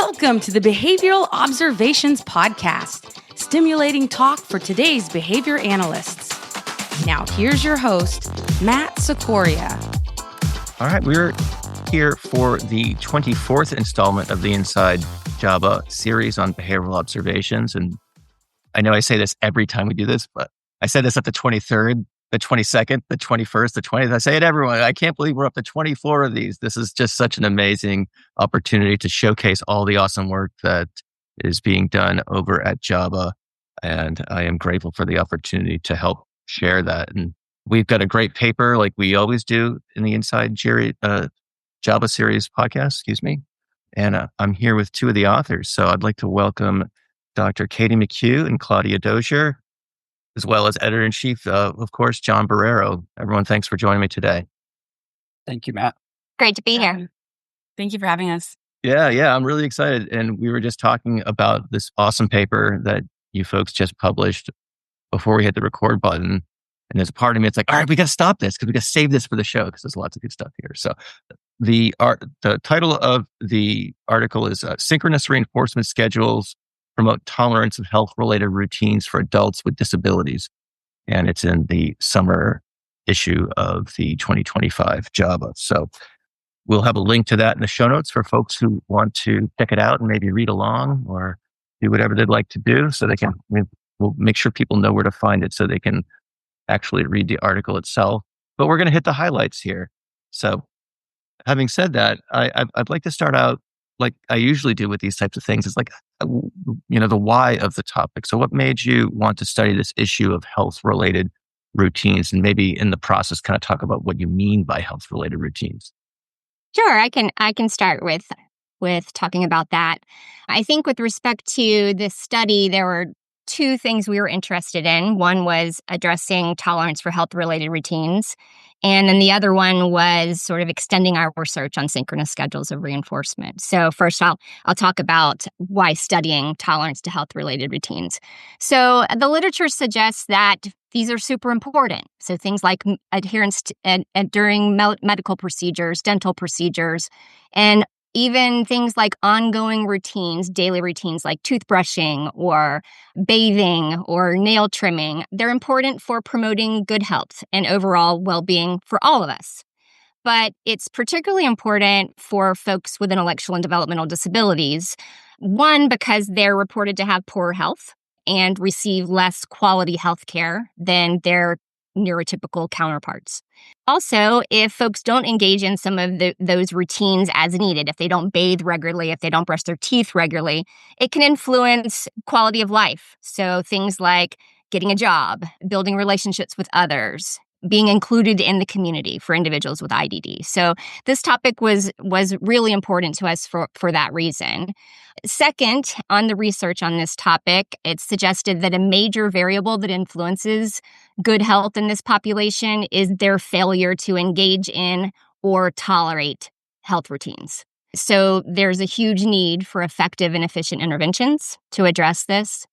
Welcome to the Behavioral Observations Podcast, stimulating talk for today's behavior analysts. Now, here's your host, Matt Sikoria. All right, we're here for the 24th installment of the Inside JABA Series on behavioral observations. And I know I say this every time we do this, but I said this at the 23rd, the 22nd, the 21st, the 20th. I say it everyone. I can't believe we're up to 24 of these. This is just such an amazing opportunity to showcase all the awesome work that is being done over at JABA. And I am grateful for the opportunity to help share that. And we've got a great paper like we always do in the Inside JABA Series podcast, And I'm here with two of the authors. So I'd like to welcome Dr. Katie McHugh and Claudia Dozier, as well as editor-in-chief, of course, John Borrero. Everyone, thanks for joining me today. Thank you, Matt. Great to be here. Thank you for having us. Yeah, I'm really excited. And we were just talking about this awesome paper that you folks just published before we hit the record button. And there's a part of me, it's like, all right, we got to stop this because we got to save this for the show because there's lots of good stuff here. So the title of the article is Synchronous Reinforcement Schedules Promote Tolerance of Health-Related Routines for Adults with Disabilities. And it's in the summer issue of the 2025 JABA. So we'll have a link to that in the show notes for folks who want to check it out and maybe read along or do whatever they'd like to do so they can, we'll make sure people know where to find it so they can actually read the article itself. But we're going to hit the highlights here. So having said that, I'd like to start out like I usually do with these types of things. It's like, the why of the topic. So what made you want to study this issue of health-related routines, and maybe in the process kind of talk about what you mean by health-related routines? Sure, I can start with talking about that. I think with respect to this study, there were two things we were interested in. One was addressing tolerance for health-related routines. And then the other one was sort of extending our research on synchronous schedules of reinforcement. So first, I'll talk about why studying tolerance to health-related routines. So the literature suggests that these are super important. So things like adherence during medical procedures, dental procedures, and even things like ongoing routines, daily routines like toothbrushing or bathing or nail trimming, they're important for promoting good health and overall well-being for all of us. But it's particularly important for folks with intellectual and developmental disabilities. One, because they're reported to have poor health and receive less quality health care than their neurotypical counterparts. Also, if folks don't engage in some of those routines as needed, if they don't bathe regularly, if they don't brush their teeth regularly, it can influence quality of life. So things like getting a job, building relationships with others, being included in the community for individuals with IDD. So this topic was really important to us for that reason. Second, on the research on this topic, it suggested that a major variable that influences good health in this population is their failure to engage in or tolerate health routines. So there's a huge need for effective and efficient interventions to address this.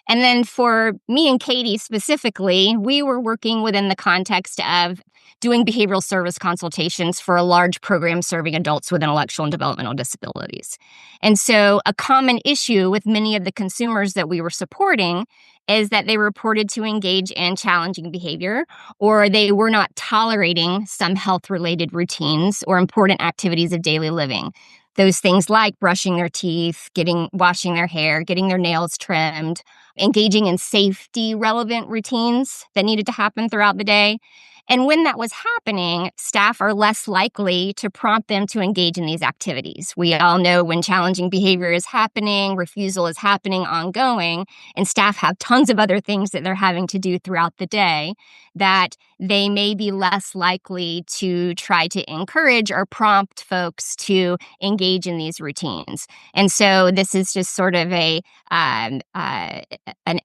And then for me and Katie specifically, we were working within the context of doing behavioral service consultations for a large program serving adults with intellectual and developmental disabilities. And so a common issue with many of the consumers that we were supporting is that they were reported to engage in challenging behavior, or they were not tolerating some health-related routines or important activities of daily living. Those things like brushing their teeth, washing their hair, getting their nails trimmed, engaging in safety-relevant routines that needed to happen throughout the day. And when that was happening, staff are less likely to prompt them to engage in these activities. We all know when challenging behavior is happening, refusal is happening ongoing, and staff have tons of other things that they're having to do throughout the day, that they may be less likely to try to encourage or prompt folks to engage in these routines. And so this is just sort of an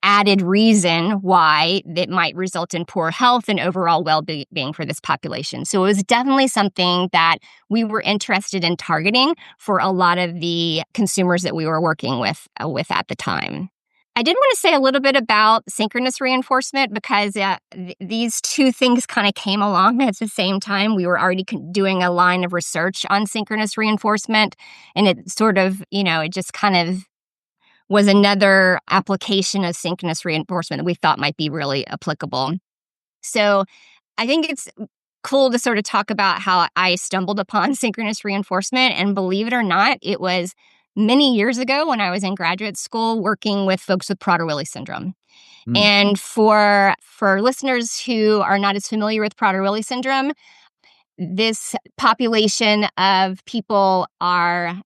added reason why it might result in poor health and overall well-being for this population. So it was definitely something that we were interested in targeting for a lot of the consumers that we were working with at the time. I did want to say a little bit about synchronous reinforcement because these two things kind of came along at the same time. We were already doing a line of research on synchronous reinforcement, and it sort of, it just kind of was another application of synchronous reinforcement that we thought might be really applicable. So I think it's cool to sort of talk about how I stumbled upon synchronous reinforcement. And believe it or not, it was many years ago when I was in graduate school working with folks with Prader-Willi syndrome. Mm. And for listeners who are not as familiar with Prader-Willi syndrome, this population of people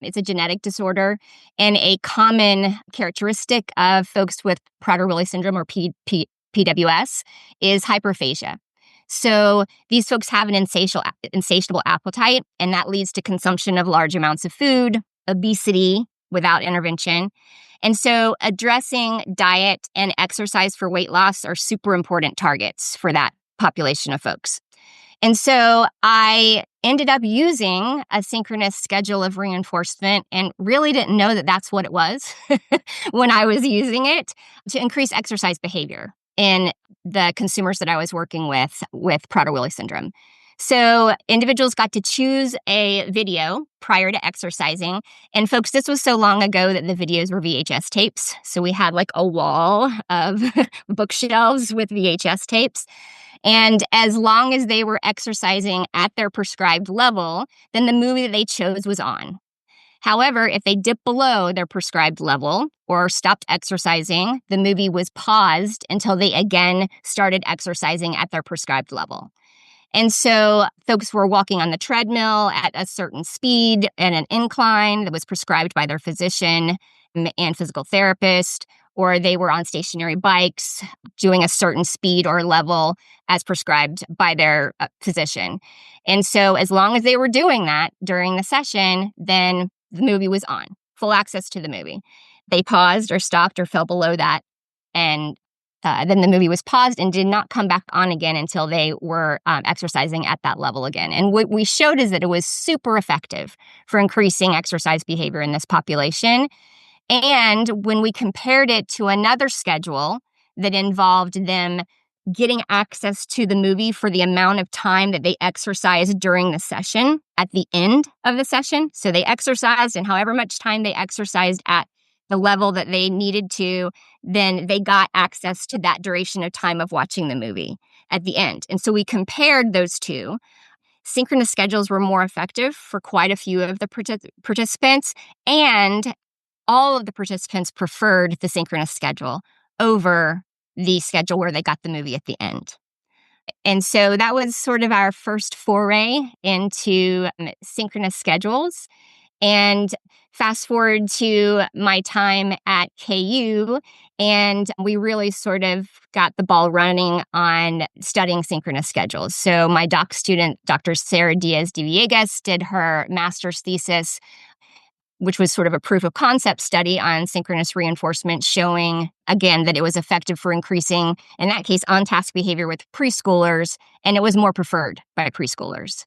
it's a genetic disorder, and a common characteristic of folks with Prader-Willi syndrome or PWS is hyperphagia. So these folks have an insatiable appetite, and that leads to consumption of large amounts of food, obesity without intervention. And so addressing diet and exercise for weight loss are super important targets for that population of folks. And so I ended up using a synchronous schedule of reinforcement and really didn't know that that's what it was when I was using it to increase exercise behavior in the consumers that I was working with Prader-Willi syndrome. So individuals got to choose a video prior to exercising. And folks, this was so long ago that the videos were VHS tapes. So we had like a wall of bookshelves with VHS tapes. And as long as they were exercising at their prescribed level, then the movie that they chose was on. However, if they dipped below their prescribed level or stopped exercising, the movie was paused until they again started exercising at their prescribed level. And so folks were walking on the treadmill at a certain speed and an incline that was prescribed by their physician and physical therapist, or they were on stationary bikes doing a certain speed or level as prescribed by their physician. And so as long as they were doing that during the session, then the movie was on, full access to the movie. They paused or stopped or fell below that, and then the movie was paused and did not come back on again until they were exercising at that level again. And what we showed is that it was super effective for increasing exercise behavior in this population. And when we compared it to another schedule that involved them getting access to the movie for the amount of time that they exercised during the session at the end of the session. So they exercised, and however much time they exercised at the level that they needed to, then they got access to that duration of time of watching the movie at the end. And so we compared those two. Synchronous schedules were more effective for quite a few of the participants, and all of the participants preferred the synchronous schedule over the schedule where they got the movie at the end. And so that was sort of our first foray into synchronous schedules. And fast forward to my time at KU, and we really sort of got the ball running on studying synchronous schedules. So my doc student, Dr. Sarah Diaz de Villegas, did her master's thesis, which was sort of a proof of concept study on synchronous reinforcement, showing, again, that it was effective for increasing, in that case, on-task behavior with preschoolers, and it was more preferred by preschoolers.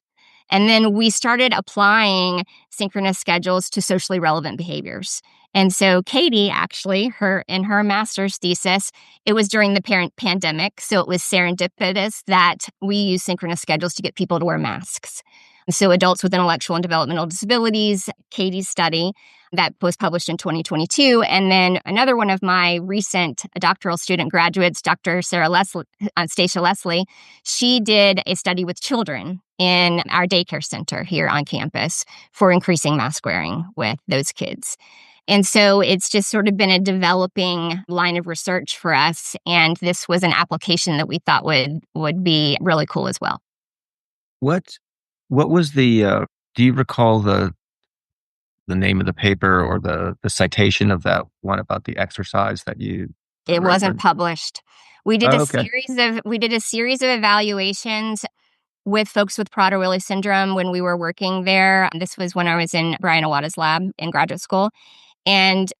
And then we started applying synchronous schedules to socially relevant behaviors. And so Katie, actually, in her master's thesis, it was during the pandemic, so it was serendipitous that we used synchronous schedules to get people to wear masks. So adults with intellectual and developmental disabilities, Katie's study that was published in 2022. And then another one of my recent doctoral student graduates, Dr. Stacia Leslie, she did a study with children in our daycare center here on campus for increasing mask wearing with those kids. And so it's just sort of been a developing line of research for us. And this was an application that we thought would be really cool as well. What was the, do you recall the name of the paper or the citation of that one about the exercise that you It wasn't referenced? published. We did Okay. a series of evaluations with folks with Prader-Willi syndrome when we were working there. This was when I was in Brian Awada's lab in graduate school. And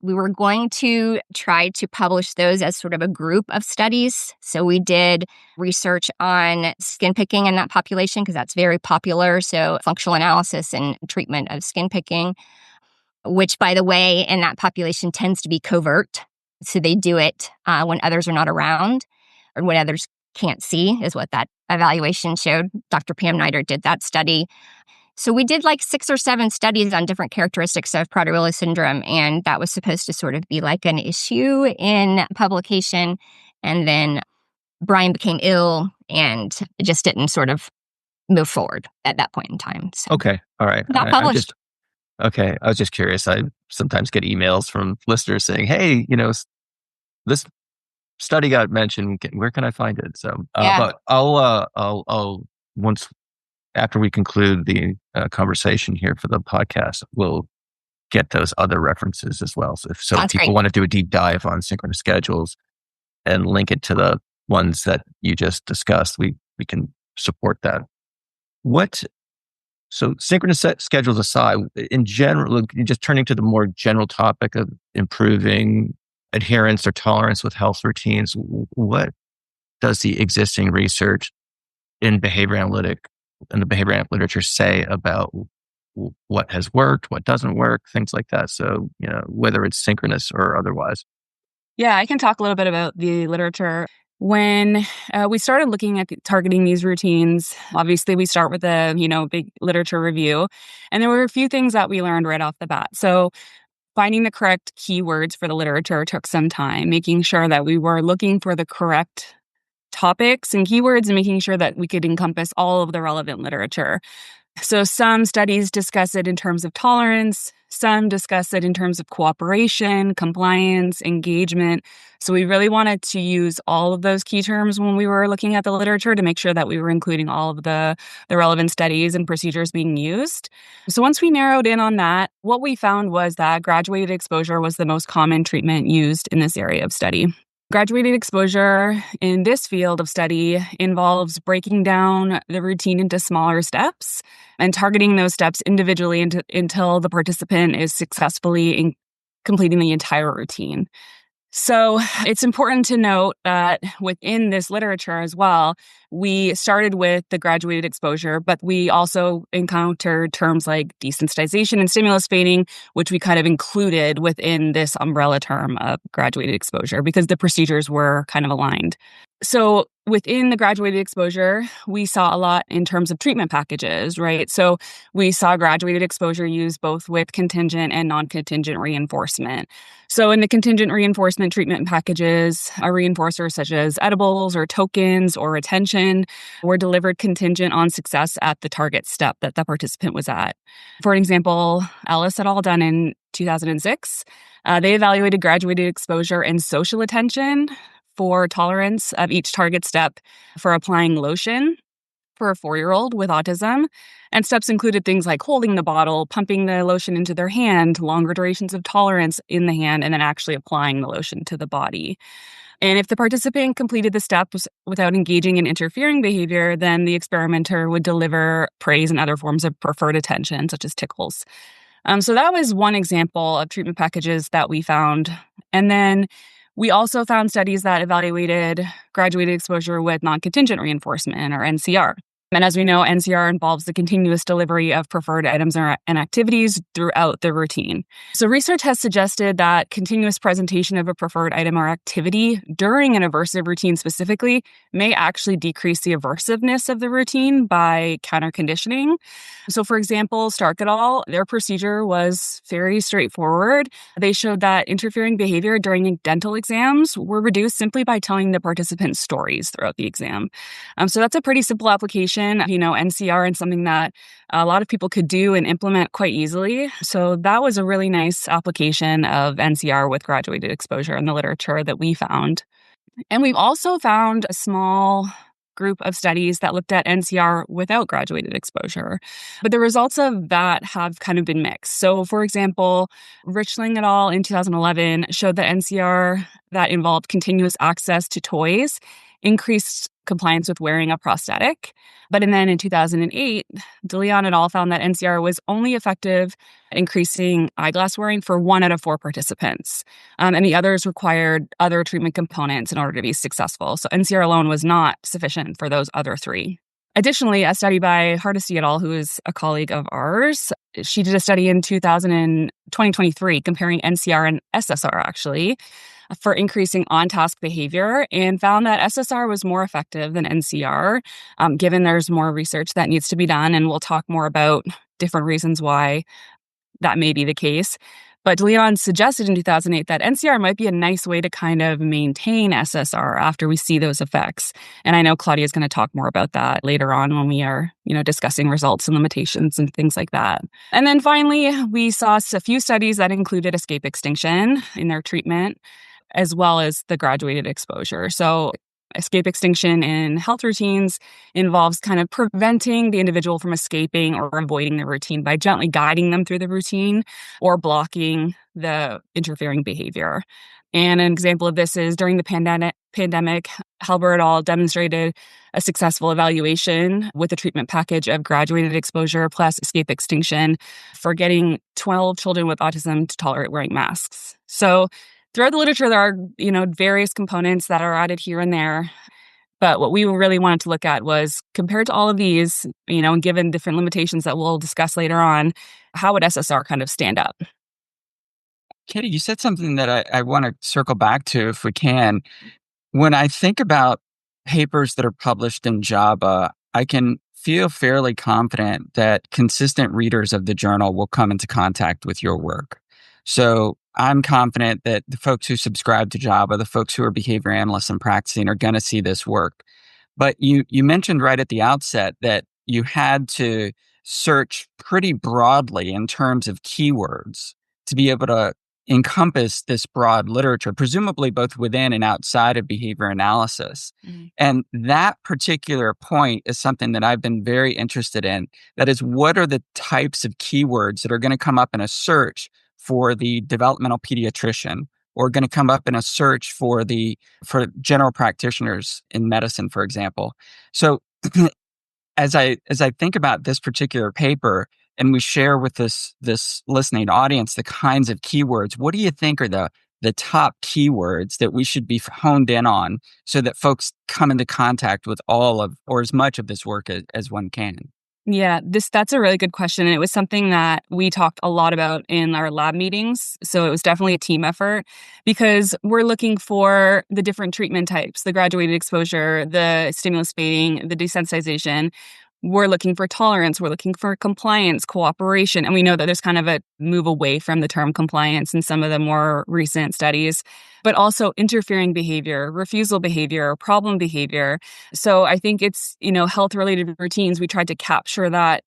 we were going to try to publish those as sort of a group of studies. So we did research on skin picking in that population because that's very popular. So functional analysis and treatment of skin picking. which, by the way, in that population tends to be covert. So they do it when others are not around or when others can't see, is what that evaluation showed. Dr. Pam Nider did that study. So we did like 6 or 7 studies on different characteristics of Prader-Willi syndrome, and that was supposed to sort of be like an issue in publication. And then Brian became ill and it just didn't sort of move forward at that point in time. So Okay. All right. not published. Okay. I was just curious. I sometimes get emails from listeners saying, hey, this study got mentioned. Where can I find it? So, but I'll once after we conclude the conversation here for the podcast, we'll get those other references as well. So if people want to do a deep dive on synchronous schedules and link it to the ones that you just discussed, we can support that. So synchronous schedules aside, in general, just turning to the more general topic of improving adherence or tolerance with health routines, what does the existing research in behavior analytic and the behavior analytic literature say about what has worked, what doesn't work, things like that? So, whether it's synchronous or otherwise. Yeah, I can talk a little bit about the literature. When we started looking at targeting these routines, obviously we start with a, big literature review. And there were a few things that we learned right off the bat. So finding the correct keywords for the literature took some time, making sure that we were looking for the correct topics and keywords and making sure that we could encompass all of the relevant literature. So some studies discuss it in terms of tolerance, some discuss it in terms of cooperation, compliance, engagement. So we really wanted to use all of those key terms when we were looking at the literature to make sure that we were including all of the relevant studies and procedures being used. So once we narrowed in on that, what we found was that graduated exposure was the most common treatment used in this area of study. Graduated exposure in this field of study involves breaking down the routine into smaller steps and targeting those steps individually until the participant is successfully completing the entire routine. So it's important to note that within this literature as well, we started with the graduated exposure, but we also encountered terms like desensitization and stimulus fading, which we kind of included within this umbrella term of graduated exposure because the procedures were kind of aligned. So within the graduated exposure, we saw a lot in terms of treatment packages, right? So we saw graduated exposure used both with contingent and non-contingent reinforcement. So in the contingent reinforcement treatment packages, a reinforcer such as edibles or tokens or retention were delivered contingent on success at the target step that the participant was at. For example, Ellis et al. Done in 2006, they evaluated graduated exposure and social attention for tolerance of each target step for applying lotion for a 4-year-old with autism. And steps included things like holding the bottle, pumping the lotion into their hand, longer durations of tolerance in the hand, and then actually applying the lotion to the body. And if the participant completed the steps without engaging in interfering behavior, then the experimenter would deliver praise and other forms of preferred attention, such as tickles. So that was one example of treatment packages that we found. And then we also found studies that evaluated graduated exposure with non-contingent reinforcement, or NCR. And as we know, NCR involves the continuous delivery of preferred items and activities throughout the routine. So research has suggested that continuous presentation of a preferred item or activity during an aversive routine specifically may actually decrease the aversiveness of the routine by counter-conditioning. So for example, Stark et al., their procedure was very straightforward. They showed that interfering behavior during dental exams were reduced simply by telling the participants stories throughout the exam. So that's a pretty simple application. NCR and something that a lot of people could do and implement quite easily. So that was a really nice application of NCR with graduated exposure in the literature that we found. And we've also found a small group of studies that looked at NCR without graduated exposure. But the results of that have kind of been mixed. So for example, Richling et al. In 2011 showed that NCR that involved continuous access to toys increased compliance with wearing a prosthetic. But then in 2008, DeLeon et al. Found that NCR was only effective increasing eyeglass wearing for 1 out of 4 participants. And the others required other treatment components in order to be successful. So NCR alone was not sufficient for those other 3. Additionally, a study by Hardesty et al., who is a colleague of ours, she did a study in 2023 comparing NCR and SSR, actually, for increasing on-task behavior, and found that SSR was more effective than NCR, given there's more research that needs to be done. And we'll talk more about different reasons why that may be the case. But Leon suggested in 2008 that NCR might be a nice way to kind of maintain SSR after we see those effects. And I know Claudia is going to talk more about that later on when we are, discussing results and limitations and things like that. And then finally, we saw a few studies that included escape extinction in their treatment, as well as the graduated exposure. So escape extinction in health routines involves kind of preventing the individual from escaping or avoiding the routine by gently guiding them through the routine or blocking the interfering behavior. And an example of this is during the pandemic, Halber et al. Demonstrated a successful evaluation with a treatment package of graduated exposure plus escape extinction for getting 12 children with autism to tolerate wearing masks. So throughout the literature, there are, various components that are added here and there. But what we really wanted to look at was, compared to all of these, and given different limitations that we'll discuss later on, how would SSR kind of stand up? Katie, you said something that I want to circle back to if we can. When I think about papers that are published in JABA, I can feel fairly confident that consistent readers of the journal will come into contact with your work. So I'm confident that the folks who subscribe to JABA, the folks who are behavior analysts and practicing, are going to see this work. But you mentioned right at the outset that you had to search pretty broadly in terms of keywords to be able to encompass this broad literature, presumably both within and outside of behavior analysis. Mm-hmm. And that particular point is something that I've been very interested in. That is, what are the types of keywords that are going to come up in a search for the developmental pediatrician, or going to come up in a search for general practitioners in medicine, for example. So as I think about this particular paper, and we share with this listening audience the kinds of keywords, what do you think are the top keywords that we should be honed in on so that folks come into contact with all of, or as much of this work as one can? Yeah, that's a really good question. And it was something that we talked a lot about in our lab meetings. So it was definitely a team effort because we're looking for the different treatment types, the graduated exposure, the stimulus baiting, the desensitization. We're looking for tolerance. We're looking for compliance, cooperation. And we know that there's kind of a move away from the term compliance in some of the more recent studies, but also interfering behavior, refusal behavior, problem behavior. So I think it's, health-related routines. We tried to capture that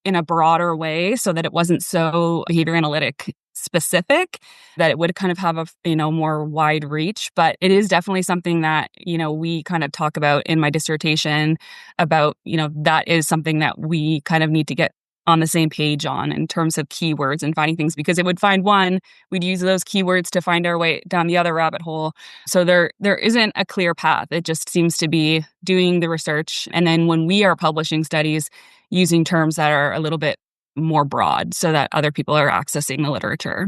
in a broader way so that it wasn't so behavior analytic specific, that it would kind of have a, more wide reach. But it is definitely something that, we kind of talk about in my dissertation about, that is something that we kind of need to get on the same page on in terms of keywords and finding things, because it would find one, we'd use those keywords to find our way down the other rabbit hole. So there isn't a clear path. It just seems to be doing the research. And then when we are publishing studies, using terms that are a little bit more broad so that other people are accessing the literature.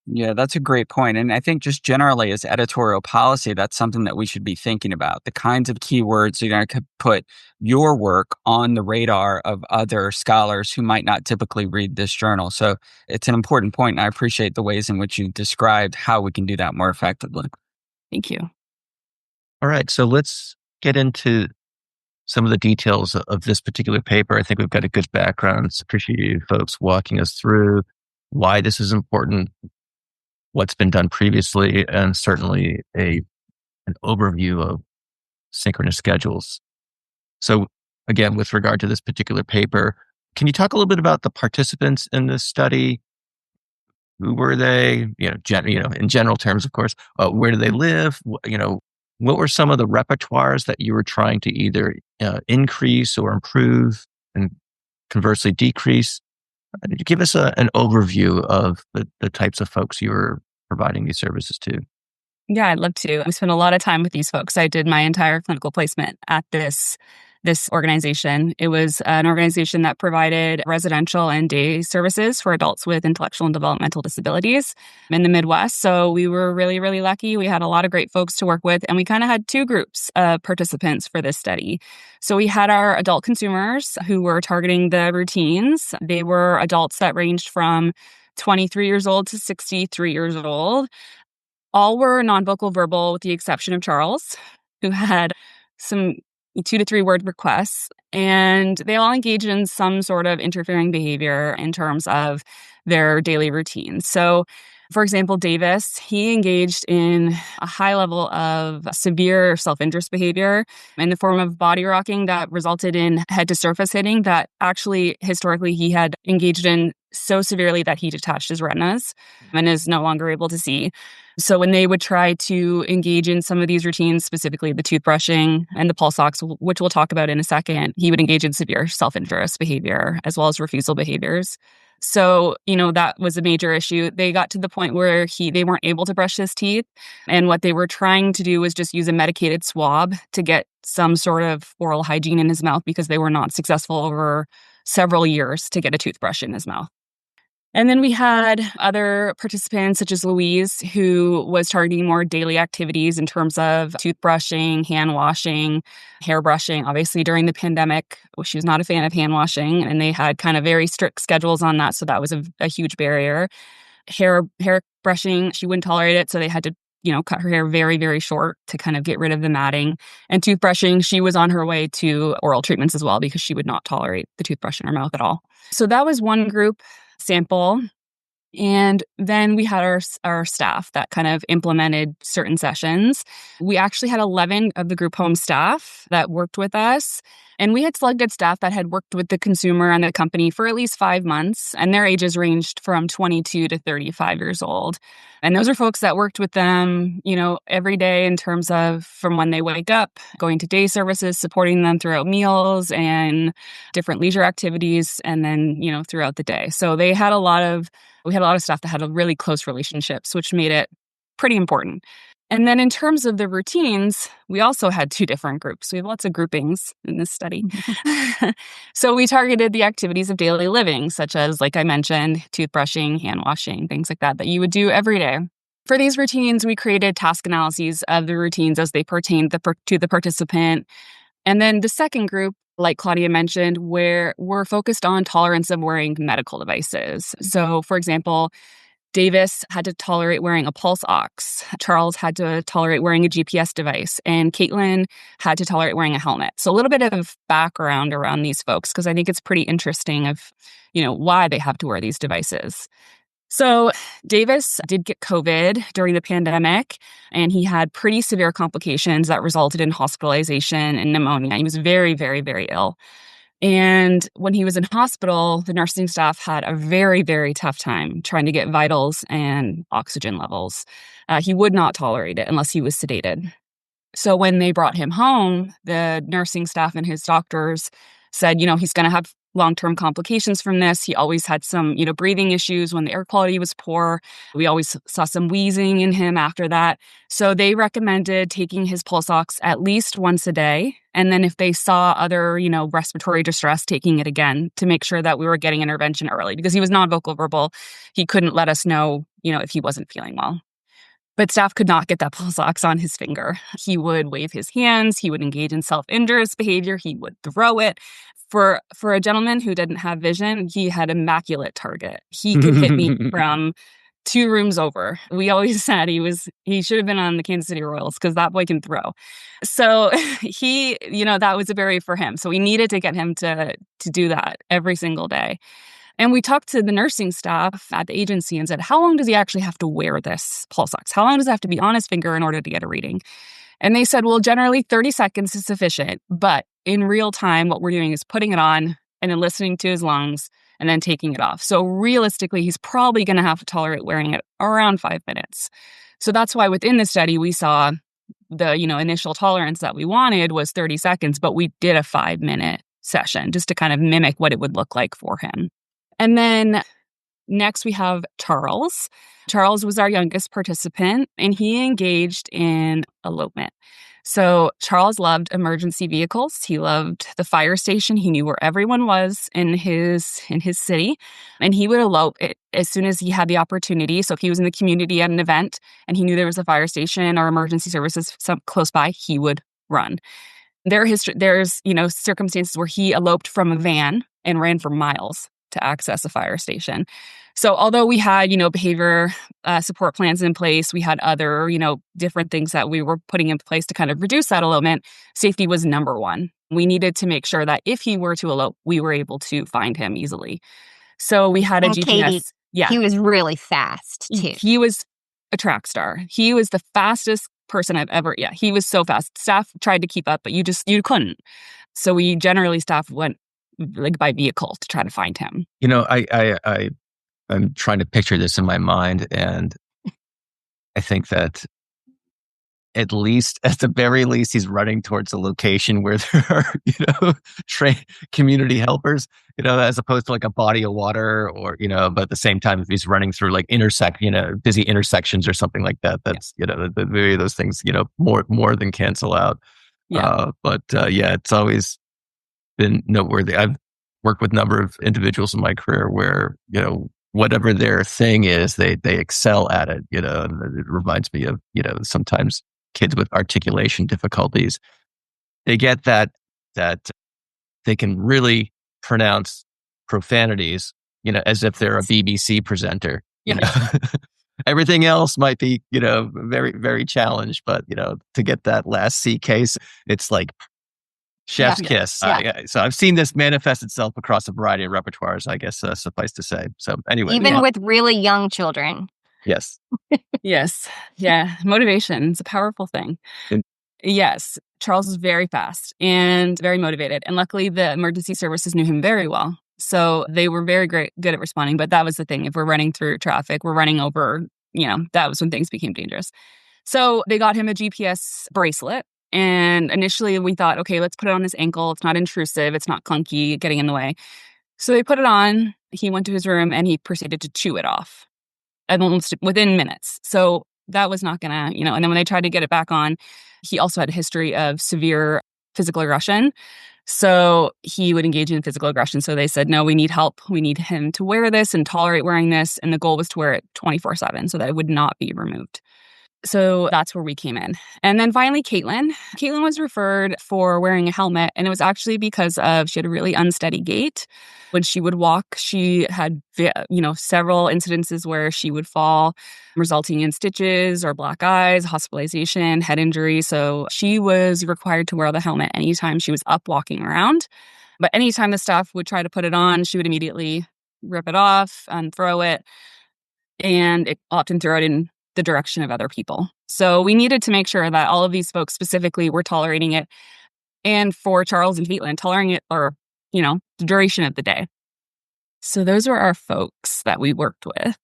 Yeah, that's a great point. And I think just generally as editorial policy, that's something that we should be thinking about. The kinds of keywords you're going to put your work on the radar of other scholars who might not typically read this journal. So it's an important point, and I appreciate the ways in which you described how we can do that more effectively. Thank you. All right, so let's get into some of the details of this particular paper. I think we've got a good background. Appreciate you folks walking us through why this is important, what's been done previously, and certainly an overview of synchronous schedules. So again, with regard to this particular paper, can you talk a little bit about the participants in this study? Who were they? In general terms, of course. Where do they live? What were some of the repertoires that you were trying to either increase or improve, and conversely decrease? Give us an overview of the types of folks you were providing these services to. Yeah, I'd love to. We spent a lot of time with these folks. I did my entire clinical placement at this this organization. It was an organization that provided residential and day services for adults with intellectual and developmental disabilities in the Midwest. So we were really, really lucky. We had a lot of great folks to work with, and we kind of had two groups of participants for this study. So we had our adult consumers who were targeting the routines. They were adults that ranged from 23 years old to 63 years old. All were non-vocal verbal with the exception of Charles, who had some 2 to 3 word requests, and they all engaged in some sort of interfering behavior in terms of their daily routines. So, for example, Davis, he engaged in a high level of severe self-interest behavior in the form of body rocking that resulted in head-to-surface hitting that actually, historically, he had engaged in so severely that he detached his retinas and is no longer able to see. So when they would try to engage in some of these routines, specifically the toothbrushing and the pulse ox, which we'll talk about in a second, he would engage in severe self-interest behavior as well as refusal behaviors. So, that was a major issue. They got to the point where they weren't able to brush his teeth. And what they were trying to do was just use a medicated swab to get some sort of oral hygiene in his mouth because they were not successful over several years to get a toothbrush in his mouth. And then we had other participants such as Louise, who was targeting more daily activities in terms of toothbrushing, hand washing, hair brushing. Obviously, during the pandemic, she was not a fan of hand washing, and they had kind of very strict schedules on that. So that was a huge barrier. Hair brushing, she wouldn't tolerate it. So they had to cut her hair very, very short to kind of get rid of the matting. And toothbrushing, she was on her way to oral treatments as well because she would not tolerate the toothbrush in her mouth at all. So that was one group sample. And then we had our staff that kind of implemented certain sessions. We actually had 11 of the group home staff that worked with us. And we had selected staff that had worked with the consumer and the company for at least 5 months. And their ages ranged from 22 to 35 years old. And those are folks that worked with them, every day in terms of from when they wake up, going to day services, supporting them throughout meals and different leisure activities, and then, throughout the day. So we had a lot of staff that had really close relationships, which made it pretty important. And then in terms of the routines, we also had 2 different groups. We have lots of groupings in this study. So we targeted the activities of daily living, such as, like I mentioned, toothbrushing, hand washing, things like that you would do every day. For these routines, we created task analyses of the routines as they pertained to the participant. And then the second group, like Claudia mentioned, where we're focused on tolerance of wearing medical devices. So, for example, Davis had to tolerate wearing a pulse ox. Charles had to tolerate wearing a GPS device. And Caitlin had to tolerate wearing a helmet. So a little bit of background around these folks, because I think it's pretty interesting of, why they have to wear these devices. So Davis did get COVID during the pandemic, and he had pretty severe complications that resulted in hospitalization and pneumonia. He was very, very, very ill. And when he was in hospital, the nursing staff had a very, very tough time trying to get vitals and oxygen levels. He would not tolerate it unless he was sedated. So when they brought him home, the nursing staff and his doctors said, he's going to have long-term complications from this. He always had some, breathing issues when the air quality was poor. We always saw some wheezing in him after that. So they recommended taking his pulse ox at least once a day. And then if they saw other, respiratory distress, taking it again to make sure that we were getting intervention early, because he was non-vocal verbal. He couldn't let us know, if he wasn't feeling well. But staff could not get that pulse ox on his finger. He would wave his hands. He would engage in self-injurious behavior. He would throw it. For a gentleman who didn't have vision, he had immaculate target. He could hit me from 2 rooms over. We always said he should have been on the Kansas City Royals because that boy can throw. So he, that was a barrier for him. So we needed to get him to do that every single day. And we talked to the nursing staff at the agency and said, how long does he actually have to wear this pulse ox? How long does it have to be on his finger in order to get a reading? And they said, well, generally 30 seconds is sufficient. But in real time, what we're doing is putting it on and then listening to his lungs and then taking it off. So realistically, he's probably going to have to tolerate wearing it around 5 minutes. So that's why within the study, we saw the, initial tolerance that we wanted was 30 seconds, but we did a 5-minute session just to kind of mimic what it would look like for him. And then next we have Charles. Charles was our youngest participant, and he engaged in elopement. So Charles loved emergency vehicles. He loved the fire station. He knew where everyone was in his city, and he would elope it as soon as he had the opportunity. So if he was in the community at an event and he knew there was a fire station or emergency services close by, he would run. There's circumstances where he eloped from a van and ran for miles to access a fire station. So although we had, behavior support plans in place, we had other, different things that we were putting in place to kind of reduce that elopement, safety was number one. We needed to make sure that if he were to elope, we were able to find him easily. So we had a And GPS. Katie, Yeah. he was really fast too. He was a track star. He was the fastest person I've ever, he was so fast. Staff tried to keep up, but you couldn't. So we generally, staff went like by vehicle to try to find him. I'm trying to picture this in my mind, and I think that at the very least, he's running towards a location where there are, trained community helpers, as opposed to like a body of water or, but at the same time, if he's running through like busy intersections or something like that, that's, maybe those things, more than cancel out. Yeah. It's always been noteworthy. I've worked with a number of individuals in my career where, whatever their thing is, they excel at it, and it reminds me of, sometimes kids with articulation difficulties, they get that they can really pronounce profanities, as if they're a BBC presenter. Everything else might be, very, very challenged, but, to get that last C case, it's like chef's kiss. Yeah. So I've seen this manifest itself across a variety of repertoires, I guess, suffice to say. So anyway. Even with really young children. Yes. Yes. Yeah. Motivation is a powerful thing. And- yes. Charles was very fast and very motivated. And luckily, the emergency services knew him very well. So they were very good at responding. But that was the thing. If we're running through traffic, we're running over, that was when things became dangerous. So they got him a GPS bracelet. And initially we thought, okay, let's put it on his ankle. It's not intrusive. It's not clunky, getting in the way. So they put it on. He went to his room and he proceeded to chew it off almost within minutes. So that was not gonna, and then when they tried to get it back on, he also had a history of severe physical aggression. So he would engage in physical aggression. So they said, no, we need help. We need him to wear this and tolerate wearing this. And the goal was to wear it 24/7 so that it would not be removed. So that's where we came in. And then finally, Caitlin. Caitlin was referred for wearing a helmet, and it was actually because she had a really unsteady gait. When she would walk, she had, several incidences where she would fall, resulting in stitches or black eyes, hospitalization, head injury. So she was required to wear the helmet anytime she was up walking around. But anytime the staff would try to put it on, she would immediately rip it off and throw it. And it often threw it in the direction of other people. So we needed to make sure that all of these folks specifically were tolerating it. And for Charles and Caitlin, tolerating it for, the duration of the day. So those were our folks that we worked with.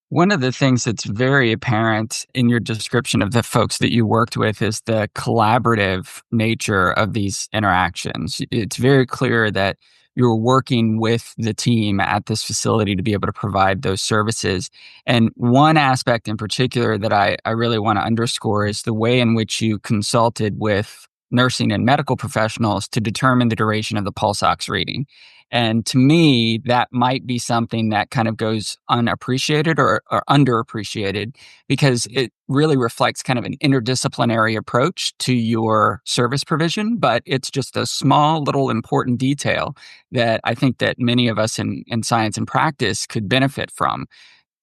One of the things that's very apparent in your description of the folks that you worked with is the collaborative nature of these interactions. It's very clear that you're working with the team at this facility to be able to provide those services. And one aspect in particular that I really want to underscore is the way in which you consulted with nursing and medical professionals to determine the duration of the pulse ox reading. And to me, that might be something that kind of goes unappreciated or underappreciated, because it really reflects kind of an interdisciplinary approach to your service provision. But it's just a small little important detail that I think that many of us in science and practice could benefit from.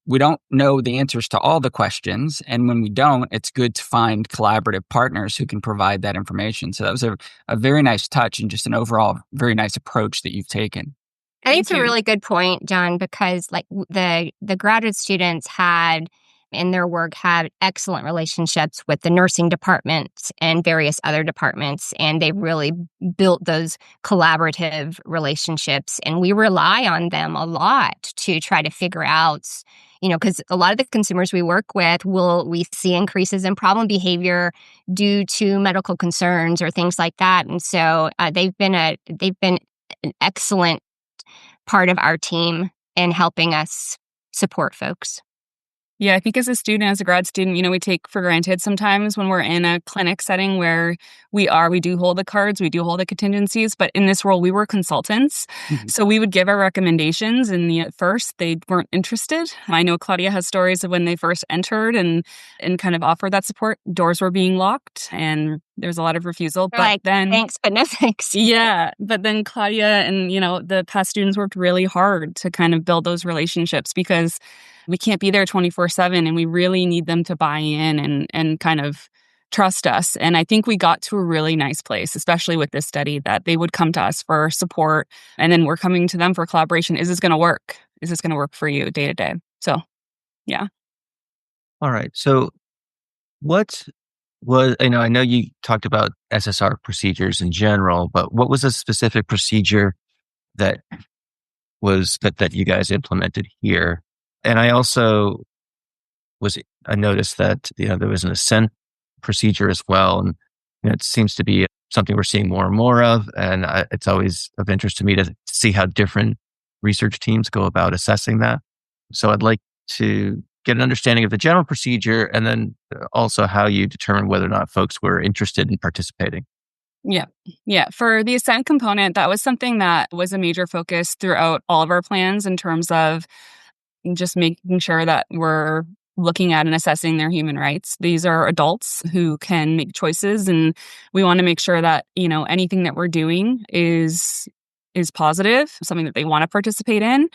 We don't know the answers to all the questions. And when we don't, it's good to find collaborative partners who can provide that information. So that was a very nice touch and just an overall very nice approach that you've taken. I think it's a really good point, John, because like the graduate students had in their work had excellent relationships with the nursing departments and various other departments, and they really built those collaborative relationships. And we rely on them a lot to try to figure out, because a lot of the consumers we work with we see increases in problem behavior due to medical concerns or things like that. And so they've been an excellent part of our team in helping us support folks. Yeah, I think as a student, as a grad student, we take for granted sometimes when we're in a clinic setting where we do hold the cards, we do hold the contingencies, but in this role, we were consultants. Mhm. So we would give our recommendations, and at first they weren't interested. I know Claudia has stories of when they first entered and kind of offered that support, doors were being locked and there's a lot of refusal. They're But like, then thanks, but no thanks. yeah, but then Claudia and, the past students worked really hard to kind of build those relationships because we can't be there 24/7 and we really need them to buy in and kind of trust us. And I think we got to a really nice place, especially with this study, that they would come to us for support and then we're coming to them for collaboration. Is this going to work? Is this going to work for you day to day? So, yeah. All right. So what was, I know you talked about SSR procedures in general, but what was a specific procedure that that you guys implemented here? And I noticed that, there was an assent procedure as well. And it seems to be something we're seeing more and more of. And it's always of interest to me to see how different research teams go about assessing that. So I'd like to get an understanding of the general procedure and then also how you determine whether or not folks were interested in participating. Yeah. Yeah. For the assent component, that was something that was a major focus throughout all of our plans in terms of just making sure that we're looking at and assessing their human rights. These are adults who can make choices, and we want to make sure that, anything that we're doing is positive, something that they want to participate in.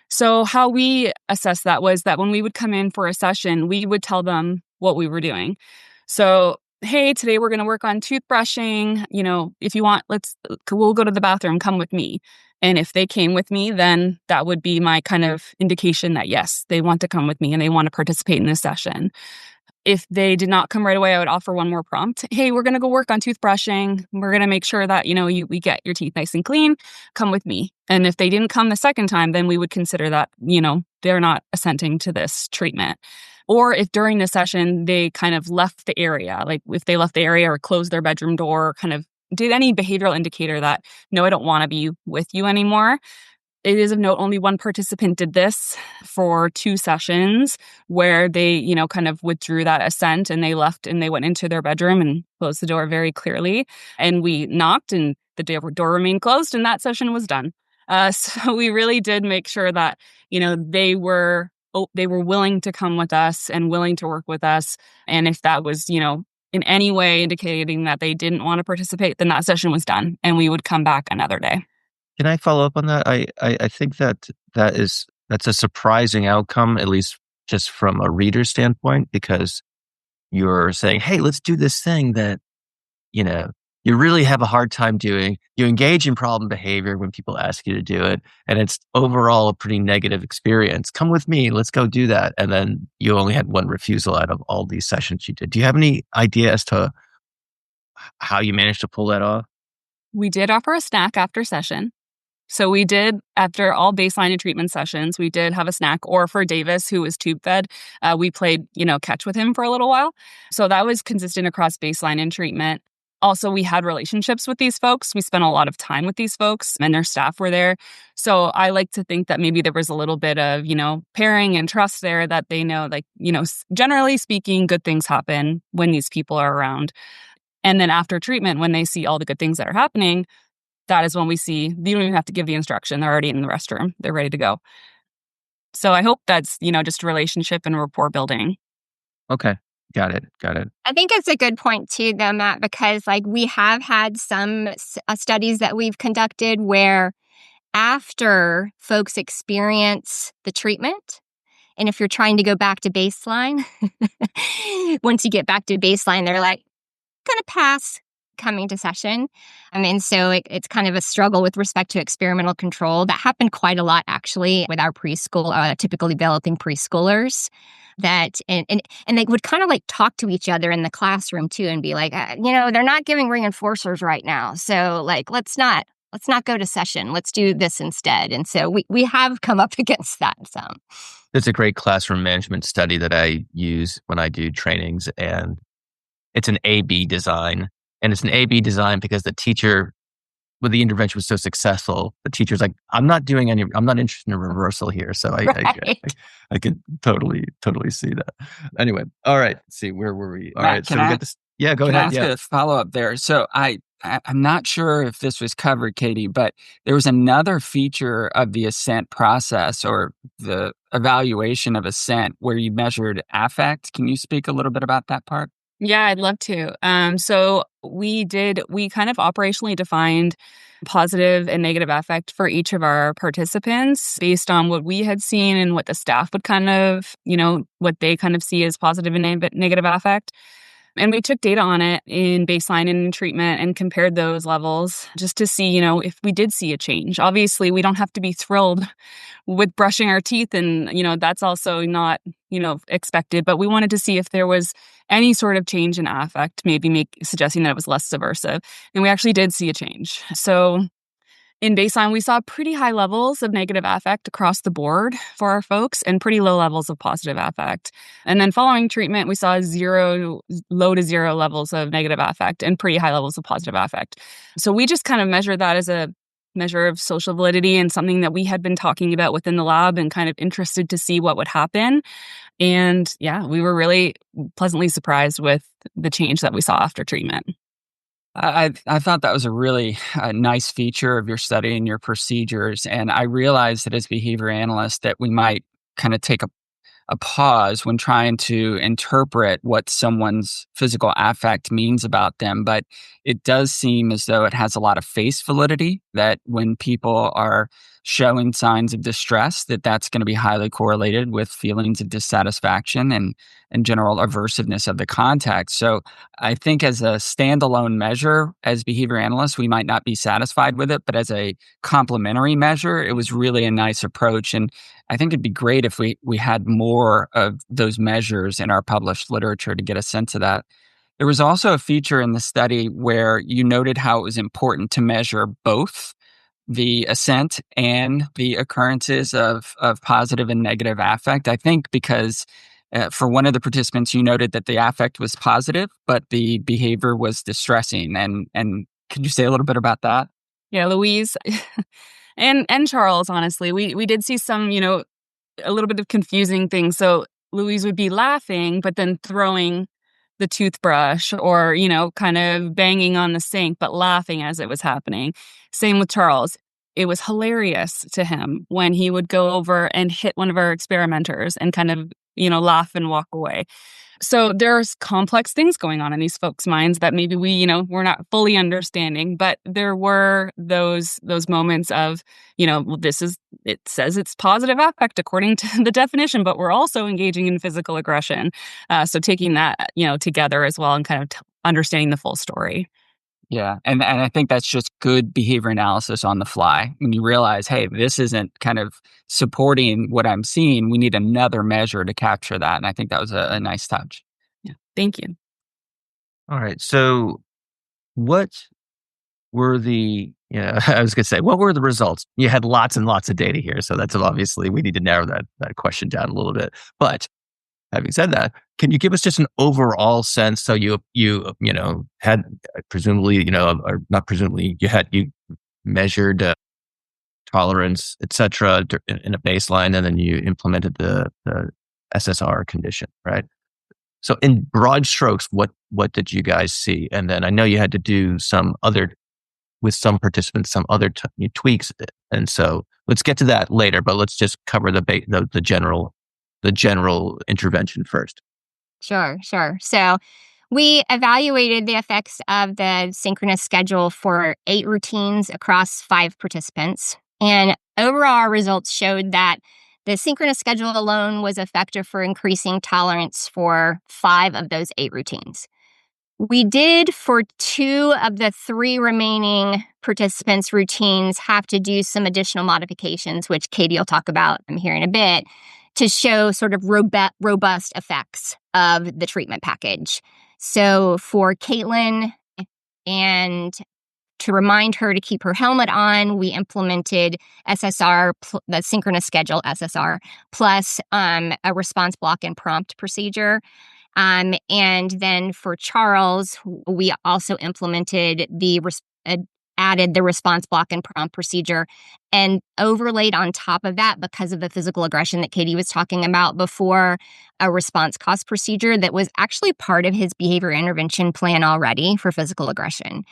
So how we assessed that was that when we would come in for a session, we would tell them what we were doing. So, hey, today we're going to work on toothbrushing. If you want, we'll go to the bathroom, come with me. And if they came with me, then that would be my kind of indication that, yes, they want to come with me and they want to participate in this session. If they did not come right away, I would offer one more prompt. Hey, we're going to go work on toothbrushing. We're going to make sure that, we get your teeth nice and clean. Come with me. And if they didn't come the second time, then we would consider that, they're not assenting to this treatment. Or if during the session, they kind of left the area, like if they left the area or closed their bedroom door, kind of did any behavioral indicator that, no, I don't want to be with you anymore. It is of note, only one participant did this for 2 sessions where they, kind of withdrew that assent and they left and they went into their bedroom and closed the door very clearly. And we knocked and the door remained closed and that session was done. So we really did make sure that, they were willing to come with us and willing to work with us. And if that was, in any way indicating that they didn't want to participate, then that session was done and we would come back another day. Can I follow up on that? I think that's a surprising outcome, at least just from a reader standpoint, because you're saying, hey, let's do this thing that, you really have a hard time doing. You engage in problem behavior when people ask you to do it. And it's overall a pretty negative experience. Come with me. Let's go do that. And then you only had one refusal out of all these sessions you did. Do you have any idea as to how you managed to pull that off? We did offer a snack after session. So we did, after all baseline and treatment sessions, we did have a snack. Or for Davis, who was tube fed, we played, catch with him for a little while. So that was consistent across baseline and treatment. Also, we had relationships with these folks. We spent a lot of time with these folks and their staff were there. So I like to think that maybe there was a little bit of, pairing and trust there that they know, generally speaking, good things happen when these people are around. And then after treatment, when they see all the good things that are happening, that is when we see, you don't even have to give the instruction. They're already in the restroom. They're ready to go. So I hope that's, just relationship and rapport building. Okay. Got it. I think it's a good point too, though, Matt, because we have had some studies that we've conducted where after folks experience the treatment, and if you're trying to go back to baseline, once you get back to baseline, they're like, gonna pass coming to session. And so it's kind of a struggle with respect to experimental control. That happened quite a lot, actually, with our preschool, typically developing preschoolers. That and they would kind of talk to each other in the classroom too, and be like, they're not giving reinforcers right now, so let's not go to session. Let's do this instead. And so we have come up against that some. There's a great classroom management study that I use when I do trainings, and it's an A/B design. And it's an A/B design because the teacher when the intervention was so successful, the teacher's like, I'm not interested in a reversal here. So I could totally see that. Anyway, all right. Let's see, where were we? All Matt, right. So we got this. Yeah, go Can ahead. I ask Yeah. a follow-up there? So I'm not sure if this was covered, Katie, but there was another feature of the assent process or the evaluation of assent where you measured affect. Can you speak a little bit about that part? Yeah, I'd love to. So we kind of operationally defined positive and negative affect for each of our participants based on what we had seen and what the staff would kind of, what they kind of see as positive and negative affect. And we took data on it in baseline and in treatment and compared those levels just to see, if we did see a change. Obviously, we don't have to be thrilled with brushing our teeth and, that's also not, expected. But we wanted to see if there was any sort of change in affect, maybe suggesting that it was less subversive. And we actually did see a change. So in baseline, we saw pretty high levels of negative affect across the board for our folks and pretty low levels of positive affect. And then following treatment, we saw low to zero levels of negative affect and pretty high levels of positive affect. So we just kind of measured that as a measure of social validity and something that we had been talking about within the lab and kind of interested to see what would happen. And yeah, we were really pleasantly surprised with the change that we saw after treatment. I thought that was a really nice feature of your study and your procedures. And I realized that as behavior analysts that we might kind of take a pause when trying to interpret what someone's physical affect means about them. But it does seem as though it has a lot of face validity, that when people are showing signs of distress, that's going to be highly correlated with feelings of dissatisfaction and general aversiveness of the context. So I think as a standalone measure, as behavior analysts, we might not be satisfied with it, but as a complementary measure, it was really a nice approach. And I think it'd be great if we had more of those measures in our published literature to get a sense of that. There was also a feature in the study where you noted how it was important to measure both the assent and the occurrences of positive and negative affect. I think because for one of the participants, you noted that the affect was positive, but the behavior was distressing. And could you say a little bit about that? Yeah, Louise and Charles, honestly, we did see some, a little bit of confusing things. So Louise would be laughing, but then throwing the toothbrush or, kind of banging on the sink, but laughing as it was happening. Same with Charles. It was hilarious to him when he would go over and hit one of our experimenters and kind of, laugh and walk away. So there's complex things going on in these folks' minds that maybe we're not fully understanding, but there were those moments of, it says it's positive affect according to the definition, but we're also engaging in physical aggression. So taking that, together as well and kind of understanding the full story. Yeah. And I think that's just good behavior analysis on the fly. When you realize, hey, this isn't kind of supporting what I'm seeing, we need another measure to capture that. And I think that was a nice touch. Yeah. Thank you. All right. So what were I was going to say, what were the results? You had lots and lots of data here. So that's obviously, we need to narrow that question down a little bit. But having said that, can you give us just an overall sense? So you had presumably, or not presumably, you measured tolerance, et cetera, in a baseline, and then you implemented the SSR condition, right? So in broad strokes, what did you guys see? And then I know you had to do with some participants, some other tweaks. And so let's get to that later, but let's just cover the general intervention first. Sure. So we evaluated the effects of the synchronous schedule for 8 routines across 5 participants. And overall, our results showed that the synchronous schedule alone was effective for increasing tolerance for 5 of those 8 routines. We did, for 2 of the 3 remaining participants' routines, have to do some additional modifications, which Katie will talk about here in a bit, to show sort of robust effects of the treatment package. So for Caitlin, and to remind her to keep her helmet on, we implemented SSR, the synchronous schedule SSR, plus a response block and prompt procedure. And then for Charles, we also implemented the added the response block and prompt procedure and overlaid on top of that, because of the physical aggression that Katie was talking about before, a response cost procedure that was actually part of his behavior intervention plan already for physical aggression.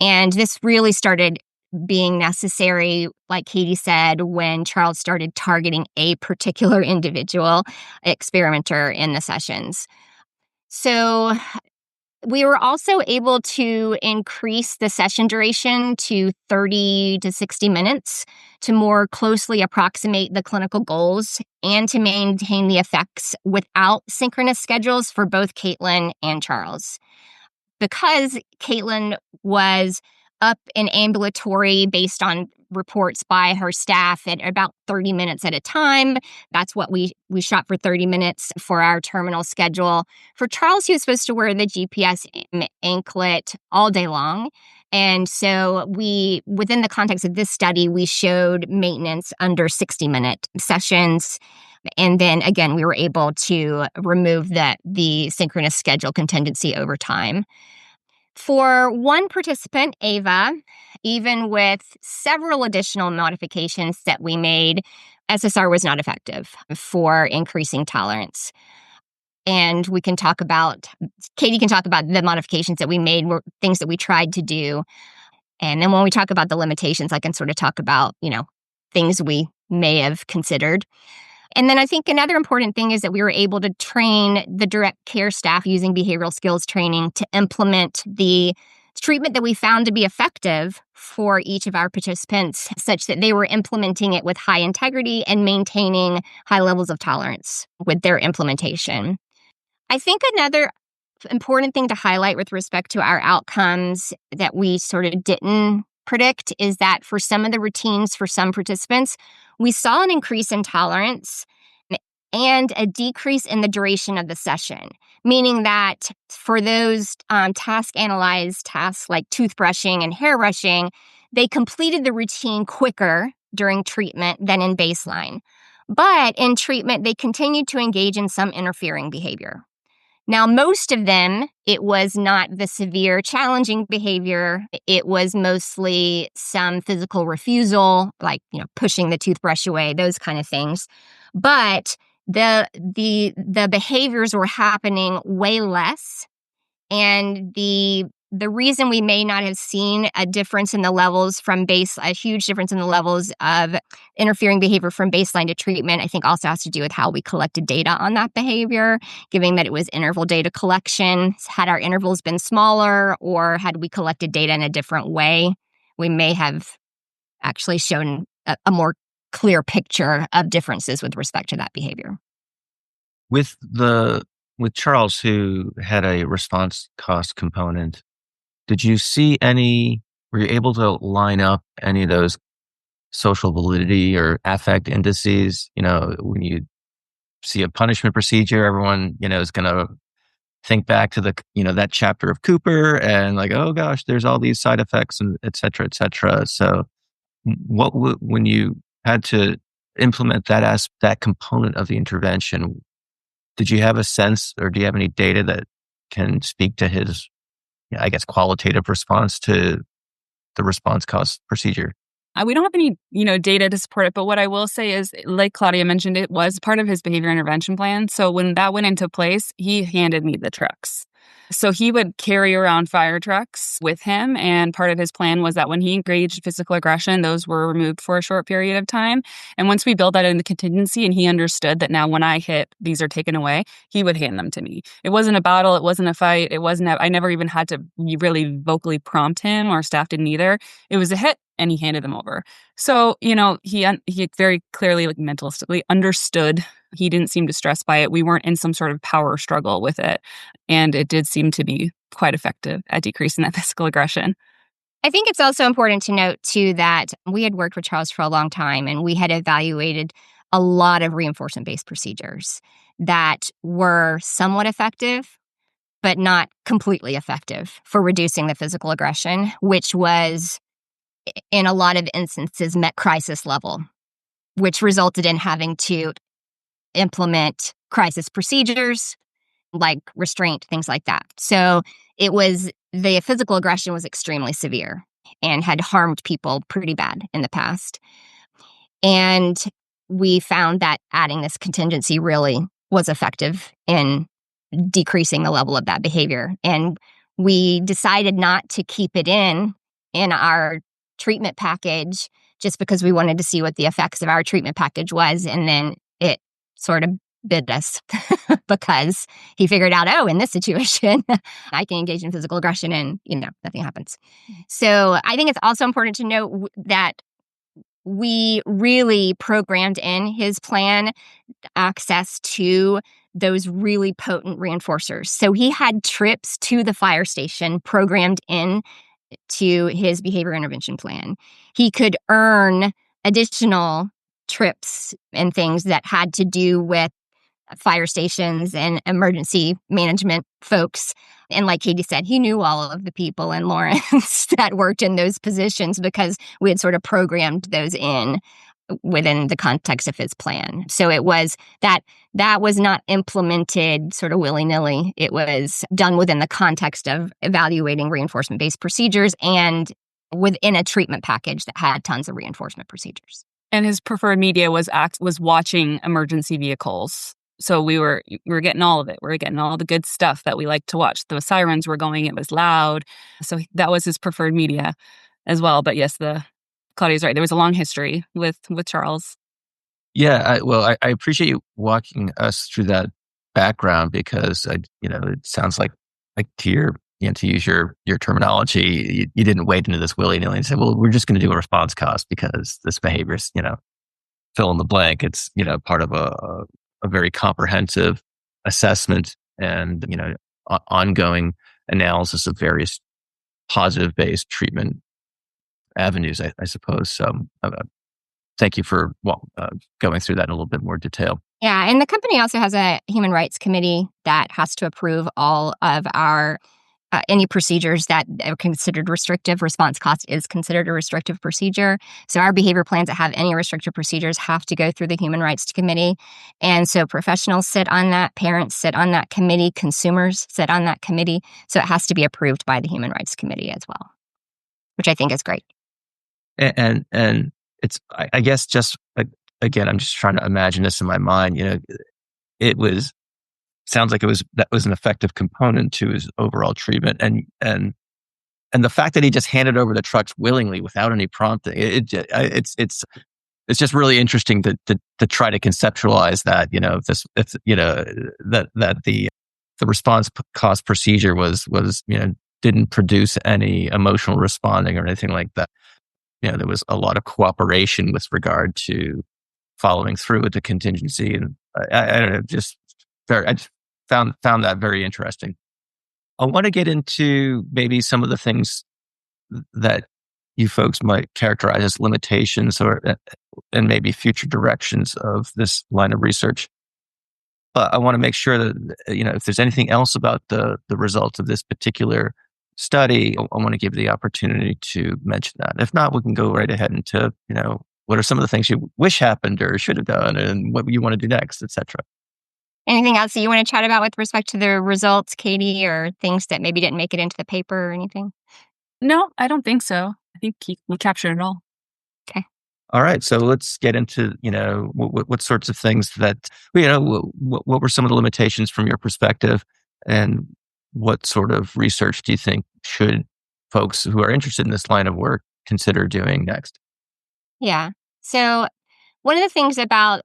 And this really started being necessary, like Katie said, when Charles started targeting a particular individual experimenter in the sessions. So we were also able to increase the session duration to 30 to 60 minutes to more closely approximate the clinical goals and to maintain the effects without synchronous schedules for both Caitlin and Charles. Because Caitlin was up in ambulatory based on reports by her staff at about 30 minutes at a time. That's what we shot for 30 minutes for our terminal schedule. For Charles, he was supposed to wear the GPS anklet all day long. And so within the context of this study, we showed maintenance under 60-minute sessions. And then again, we were able to remove the synchronous schedule contingency over time. For one participant, Ava, even with several additional modifications that we made, SSR was not effective for increasing tolerance. And Katie can talk about the modifications that we made, were things that we tried to do. And then when we talk about the limitations, I can sort of talk about, things we may have considered. And then I think another important thing is that we were able to train the direct care staff using behavioral skills training to implement the treatment that we found to be effective for each of our participants, such that they were implementing it with high integrity and maintaining high levels of tolerance with their implementation. I think another important thing to highlight with respect to our outcomes that we sort of didn't predict is that for some of the routines for some participants, we saw an increase in tolerance and a decrease in the duration of the session, meaning that for those task-analyzed tasks like toothbrushing and hair brushing, they completed the routine quicker during treatment than in baseline. But in treatment, they continued to engage in some interfering behavior. Now, most of them, it was not the severe challenging behavior. It was mostly some physical refusal, like, pushing the toothbrush away, those kind of things. But the behaviors were happening way less. And the reason we may not have seen a difference in the levels a huge difference in the levels of interfering behavior from baseline to treatment, I think also has to do with how we collected data on that behavior, given that it was interval data collection. Had our intervals been smaller or had we collected data in a different way, we may have actually shown a more clear picture of differences with respect to that behavior. With Charles, who had a response cost component, did you see were you able to line up any of those social validity or affect indices? When you see a punishment procedure, everyone, is going to think back to that chapter of Cooper and like, oh gosh, there's all these side effects and et cetera, et cetera. So when you had to implement that component of the intervention, did you have a sense or do you have any data that can speak to his, I guess, qualitative response to the response cost procedure? We don't have any, data to support it. But what I will say is, like Claudia mentioned, it was part of his behavior intervention plan. So when that went into place, he handed me the trucks. So he would carry around fire trucks with him. And part of his plan was that when he engaged physical aggression, those were removed for a short period of time. And once we built that in the contingency and he understood that now when I hit, these are taken away, he would hand them to me. It wasn't a battle. It wasn't a fight. I never even had to really vocally prompt him, or staff didn't either. It was a hit and he handed them over. So, he very clearly, mentalistically understood. He didn't seem distressed by it. We weren't in some sort of power struggle with it. And it did seem to be quite effective at decreasing that physical aggression. I think it's also important to note, too, that we had worked with Charles for a long time and we had evaluated a lot of reinforcement-based procedures that were somewhat effective, but not completely effective for reducing the physical aggression, which was, in a lot of instances, met crisis level, which resulted in having to implement crisis procedures like restraint, things like that. So the physical aggression was extremely severe. and had harmed people pretty bad in the past. And we found that adding this contingency really was effective in decreasing the level of that behavior. And we decided not to keep it in our treatment package just because we wanted to see what the effects of our treatment package was. And then it sort of bit us because he figured out, oh, in this situation, I can engage in physical aggression and, nothing happens. So I think it's also important to note that we really programmed in his plan access to those really potent reinforcers. So he had trips to the fire station programmed in to his behavior intervention plan. He could earn additional trips and things that had to do with fire stations and emergency management folks. And like Katie said, he knew all of the people in Lawrence that worked in those positions because we had sort of programmed those in within the context of his plan. So it was that was not implemented sort of willy-nilly. It was done within the context of evaluating reinforcement-based procedures and within a treatment package that had tons of reinforcement procedures. And his preferred media was watching emergency vehicles. So we were getting all of it. We were getting all the good stuff that we like to watch. The sirens were going. It was loud. So that was his preferred media as well. But yes, Claudia's right. There was a long history with Charles. Yeah, I appreciate you walking us through that background because it sounds like to use your terminology, you didn't wade into this willy-nilly and say, well, we're just going to do a response cost because this behavior is fill in the blank. It's part of a very comprehensive assessment and ongoing analysis of various positive-based treatment avenues, I suppose. So thank you for going through that in a little bit more detail. Yeah, and the company also has a human rights committee that has to approve all of our any procedures that are considered restrictive. Response cost is considered a restrictive procedure. So our behavior plans that have any restrictive procedures have to go through the human rights committee. And so professionals sit on that, parents sit on that committee, consumers sit on that committee. So it has to be approved by the human rights committee as well, which I think is great. And it's, I guess, just again, I'm just trying to imagine this in my mind. Sounds like that was an effective component to his overall treatment, and the fact that he just handed over the trucks willingly without any prompting, it's just really interesting to try to conceptualize that. That the response cost procedure was didn't produce any emotional responding or anything like that. There was a lot of cooperation with regard to following through with the contingency, and I don't know, I just found that very interesting. I want to get into maybe some of the things that you folks might characterize as limitations and maybe future directions of this line of research. But I want to make sure that, if there's anything else about the results of this particular study, I want to give the opportunity to mention that. If not, we can go right ahead into, what are some of the things you wish happened or should have done and what you want to do next, etc. Anything else that you want to chat about with respect to the results, Katie, or things that maybe didn't make it into the paper or anything? No, I don't think so. I think we captured it all. Okay. All right. So let's get into, what sorts of things that, what were some of the limitations from your perspective, and what sort of research do you think should folks who are interested in this line of work consider doing next? Yeah. So one of the things about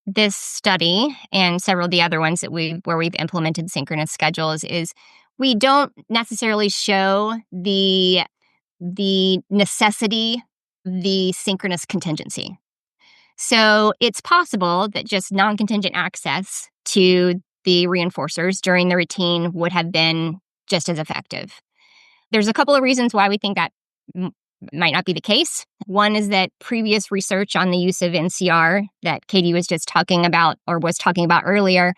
this study and several of the other ones where we've implemented synchronous schedules is we don't necessarily show the necessity, the synchronous contingency. So it's possible that just non-contingent access to the reinforcers during the routine would have been just as effective. There's a couple of reasons why we think that might not be the case. One is that previous research on the use of NCR that Katie was just talking about earlier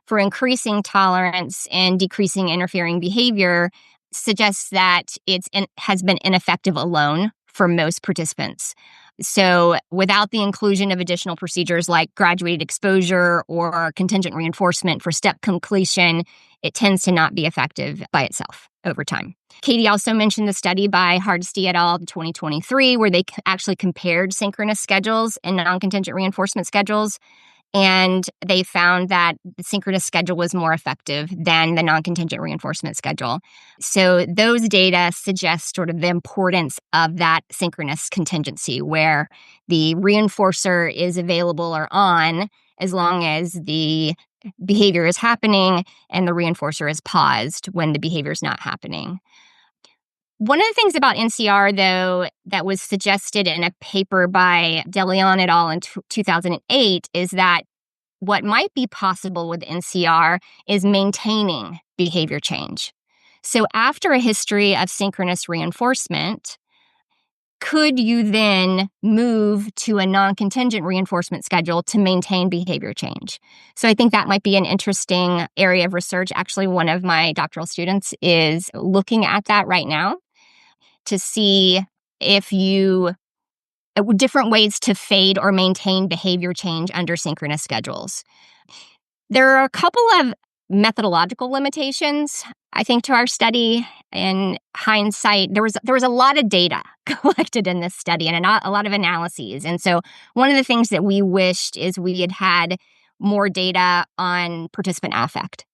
for increasing tolerance and decreasing interfering behavior suggests that has been ineffective alone for most participants. So without the inclusion of additional procedures like graduated exposure or contingent reinforcement for step completion, it tends to not be effective by itself over time. Katie also mentioned the study by Hardesty et al. 2023, where they actually compared synchronous schedules and non-contingent reinforcement schedules. And they found that the synchronous schedule was more effective than the non-contingent reinforcement schedule. So those data suggest sort of the importance of that synchronous contingency, where the reinforcer is available or on as long as the behavior is happening and the reinforcer is paused when the behavior is not happening. One of the things about NCR, though, that was suggested in a paper by DeLeon et al. In 2008 is that what might be possible with NCR is maintaining behavior change. So after a history of synchronous reinforcement, could you then move to a non-contingent reinforcement schedule to maintain behavior change? So I think that might be an interesting area of research. Actually, one of my doctoral students is looking at that right now to see if different ways to fade or maintain behavior change under synchronous schedules. There are a couple of methodological limitations, I think, to our study. In hindsight, there was a lot of data collected in this study and a lot of analyses. And so one of the things that we wished is we had more data on participant affect.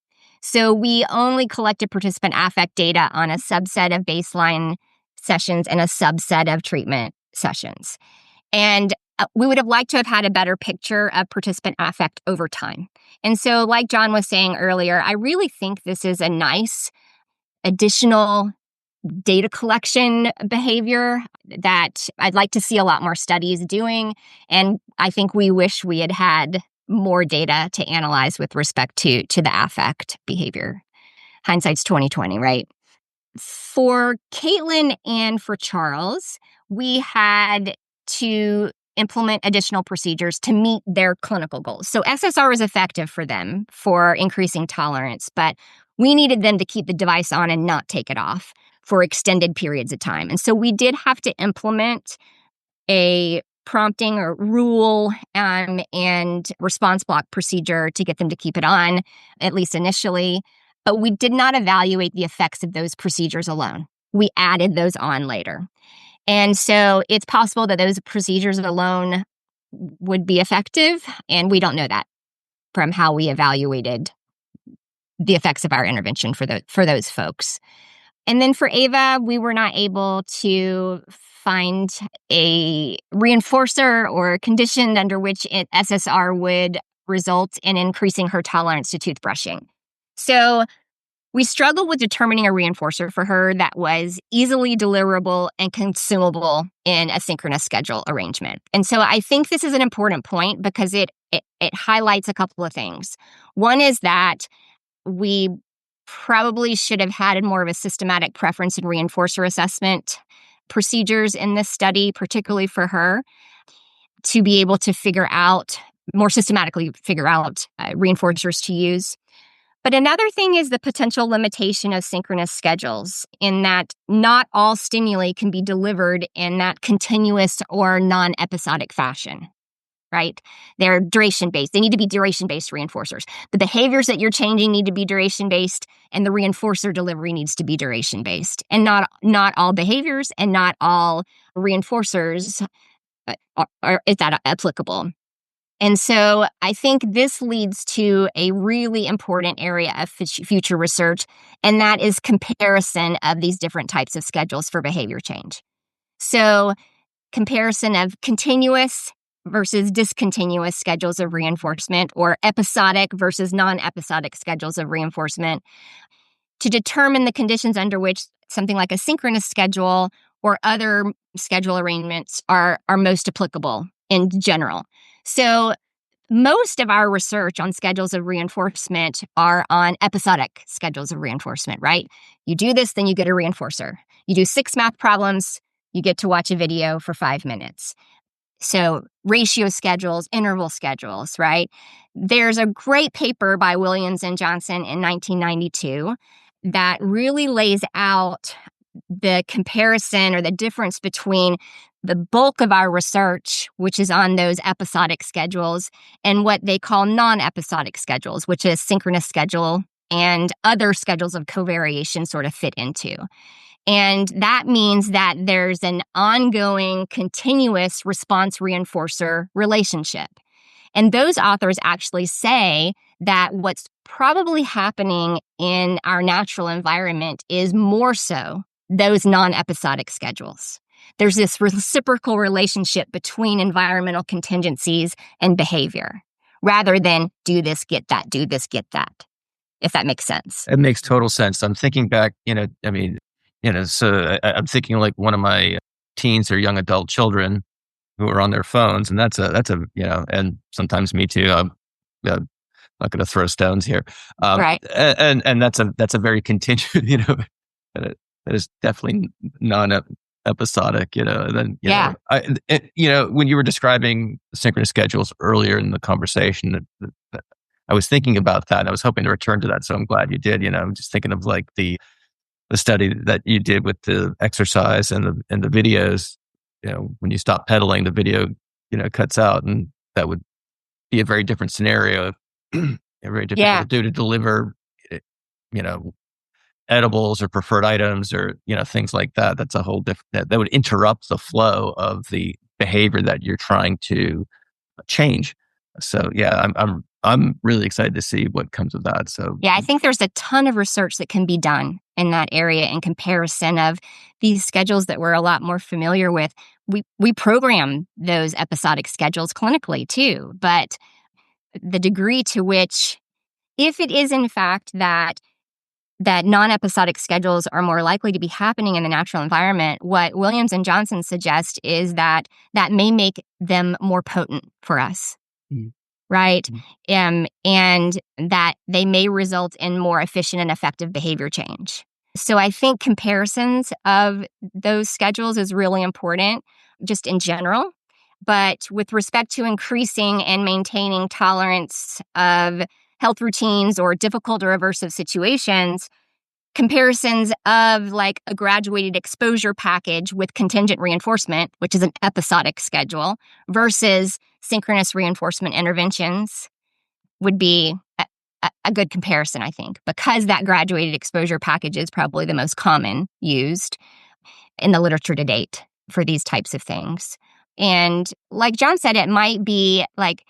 So we only collected participant affect data on a subset of baseline sessions and a subset of treatment sessions. And we would have liked to have had a better picture of participant affect over time. And so, like John was saying earlier, I really think this is a nice additional data collection behavior that I'd like to see a lot more studies doing. And I think we wish we had had more data to analyze with respect to the affect behavior. Hindsight's 2020, right? For Caitlin and for Charles, we had to implement additional procedures to meet their clinical goals. So SSR was effective for them for increasing tolerance, but we needed them to keep the device on and not take it off for extended periods of time. And so we did have to implement a prompting or rule and response block procedure to get them to keep it on, at least initially. But we did not evaluate the effects of those procedures alone. We added those on later. And so it's possible that those procedures alone would be effective, and we don't know that from how we evaluated the effects of our intervention for those folks. And then for Ava, we were not able to find a reinforcer or condition under which SSR would result in increasing her tolerance to toothbrushing. So we struggled with determining a reinforcer for her that was easily deliverable and consumable in a synchronous schedule arrangement. And so I think this is an important point because it highlights a couple of things. One is that we probably should have had more of a systematic preference in reinforcer assessment procedures in this study, particularly for her, to be able to more systematically figure out reinforcers to use. But another thing is the potential limitation of synchronous schedules in that not all stimuli can be delivered in that continuous or non-episodic fashion, right? They're duration-based. They need to be duration-based reinforcers. The behaviors that you're changing need to be duration-based, and the reinforcer delivery needs to be duration-based. And not all behaviors and not all reinforcers is that applicable. And so I think this leads to a really important area of future research, and that is comparison of these different types of schedules for behavior change. So comparison of continuous versus discontinuous schedules of reinforcement, or episodic versus non-episodic schedules of reinforcement, to determine the conditions under which something like a synchronous schedule or other schedule arrangements are most applicable in general. So most of our research on schedules of reinforcement are on episodic schedules of reinforcement, right? You do this, then you get a reinforcer. You do 6 math problems, you get to watch a video for 5 minutes. So ratio schedules, interval schedules, right? There's a great paper by Williams and Johnson in 1992 that really lays out the comparison or the difference between the bulk of our research, which is on those episodic schedules, and what they call non-episodic schedules, which is synchronous schedule and other schedules of covariation sort of fit into. And that means that there's an ongoing, continuous response reinforcer relationship. And those authors actually say that what's probably happening in our natural environment is more so those non-episodic schedules. There's this reciprocal relationship between environmental contingencies and behavior, rather than do this, get that, do this, get that, if that makes sense. It makes total sense. I'm thinking back, so I'm thinking like one of my teens or young adult children who are on their phones, and that's a, and sometimes me too. I'm not going to throw stones here. Right. And that's a very contingent, that is definitely non-episodic, and then, when you were describing synchronous schedules earlier in the conversation, I was thinking about that and I was hoping to return to that. So I'm glad you did, I'm just thinking of like the study that you did with the exercise and the videos. When you stop pedaling, the video, cuts out, and that would be a very different scenario, very difficult to do, to deliver, edibles or preferred items or, things like that. That's a whole different, that would interrupt the flow of the behavior that you're trying to change. So yeah, I'm really excited to see what comes of that. So yeah, I think there's a ton of research that can be done in that area in comparison of these schedules that we're a lot more familiar with. We program those episodic schedules clinically too, but the degree to which, if it is in fact that non-episodic schedules are more likely to be happening in the natural environment, what Williams and Johnson suggest is that may make them more potent for us. Mm. Right? Mm. And that they may result in more efficient and effective behavior change. So I think comparisons of those schedules is really important just in general. But with respect to increasing and maintaining tolerance of health routines or difficult or aversive situations, comparisons of like a graduated exposure package with contingent reinforcement, which is an episodic schedule, versus synchronous reinforcement interventions would be a good comparison, I think, because that graduated exposure package is probably the most common used in the literature to date for these types of things. And like John said, it might be like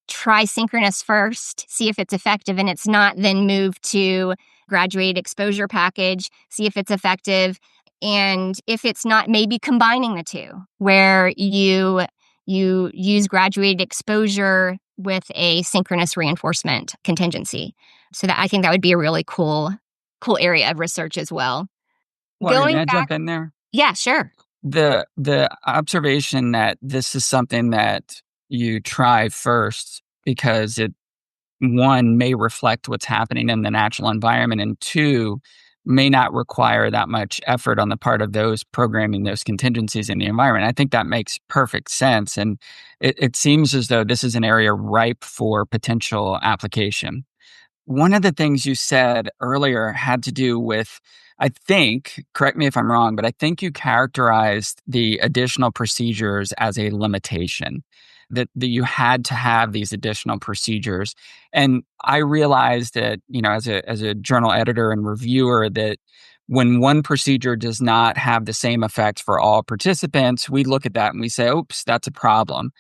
try synchronous first, see if it's effective, and it's not, then move to graduated exposure package, see if it's effective. And if it's not, maybe combining the two, where you use graduated exposure with a synchronous reinforcement contingency. So that, I think that would be a really cool area of research as well. Well, can I jump in there? Yeah, sure. The observation that this is something that you try first because it, one, may reflect what's happening in the natural environment, and two, may not require that much effort on the part of those programming those contingencies in the environment. I think that makes perfect sense. And it seems as though this is an area ripe for potential application. One of the things you said earlier had to do with, I think, correct me if I'm wrong, but I think you characterized the additional procedures as a limitation, that you had to have these additional procedures. And I realized that, as a journal editor and reviewer, that when one procedure does not have the same effect for all participants, we look at that and we say, oops, that's a problem.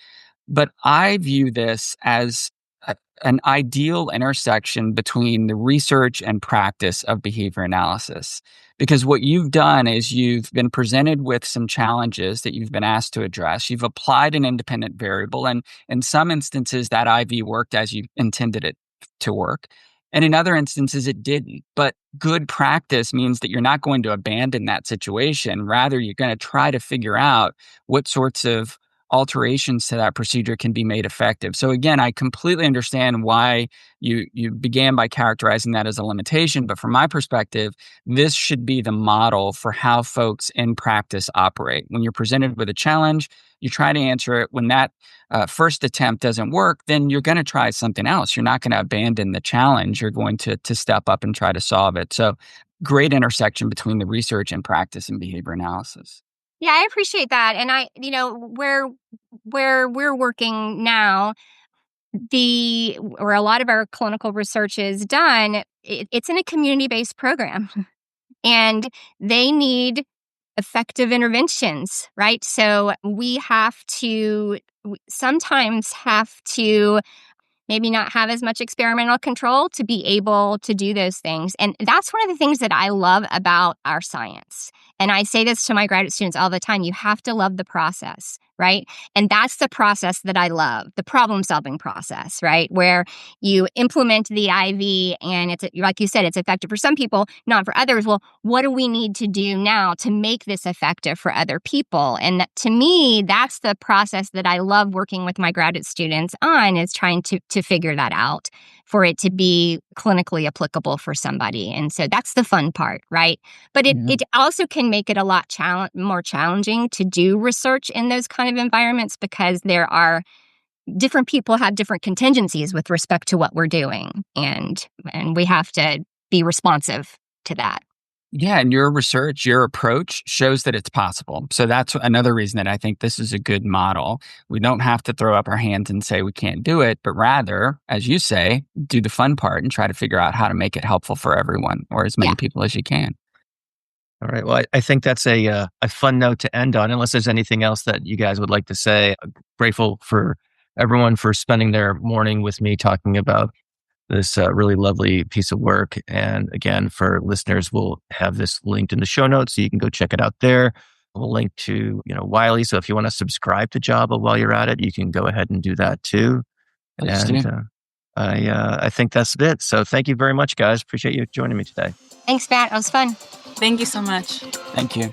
But I view this as an ideal intersection between the research and practice of behavior analysis. Because what you've done is you've been presented with some challenges that you've been asked to address. You've applied an independent variable, and in some instances, that IV worked as you intended it to work. And in other instances, it didn't. But good practice means that you're not going to abandon that situation. Rather, you're going to try to figure out what sorts of alterations to that procedure can be made effective. So again, I completely understand why you began by characterizing that as a limitation. But from my perspective, this should be the model for how folks in practice operate. When you're presented with a challenge, you try to answer it. When that first attempt doesn't work, then you're going to try something else. You're not going to abandon the challenge. You're going to step up and try to solve it. So great intersection between the research and practice and behavior analysis. Yeah, I appreciate that. And where we're working now, where a lot of our clinical research is done, it's in a community-based program. And they need effective interventions, right? So we sometimes have to maybe not have as much experimental control to be able to do those things. And that's one of the things that I love about our science. And I say this to my graduate students all the time, you have to love the process, right? And that's the process that I love, the problem-solving process, right? Where you implement the IV and it's, like you said, it's effective for some people, not for others. Well, what do we need to do now to make this effective for other people? And to me, that's the process that I love working with my graduate students on, is trying to figure that out for it to be clinically applicable for somebody. And so that's the fun part, right? But it also can make it a lot more challenging to do research in those kind of environments, because there are different people have different contingencies with respect to what we're doing. And we have to be responsive to that. Yeah, and your research, your approach shows that it's possible. So that's another reason that I think this is a good model. We don't have to throw up our hands and say we can't do it, but rather, as you say, do the fun part and try to figure out how to make it helpful for everyone, or as many people as you can. All right. Well, I think that's a fun note to end on, unless there's anything else that you guys would like to say. I'm grateful for everyone for spending their morning with me talking about this really lovely piece of work. And again, for listeners, we'll have this linked in the show notes, so you can go check it out there. We'll link to, Wiley. So if you want to subscribe to JABA while you're at it, you can go ahead and do that too. I think that's it. So thank you very much, guys. Appreciate you joining me today. Thanks, Matt. It was fun. Thank you so much. Thank you.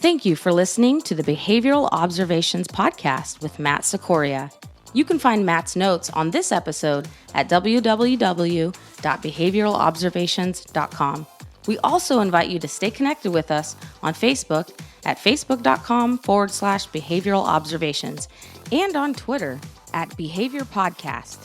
Thank you for listening to the Behavioral Observations podcast with Matt Sikoria. You can find Matt's notes on this episode at www.behavioralobservations.com. We also invite you to stay connected with us on Facebook at facebook.com/behavioral observations and on Twitter at Behavior Podcast.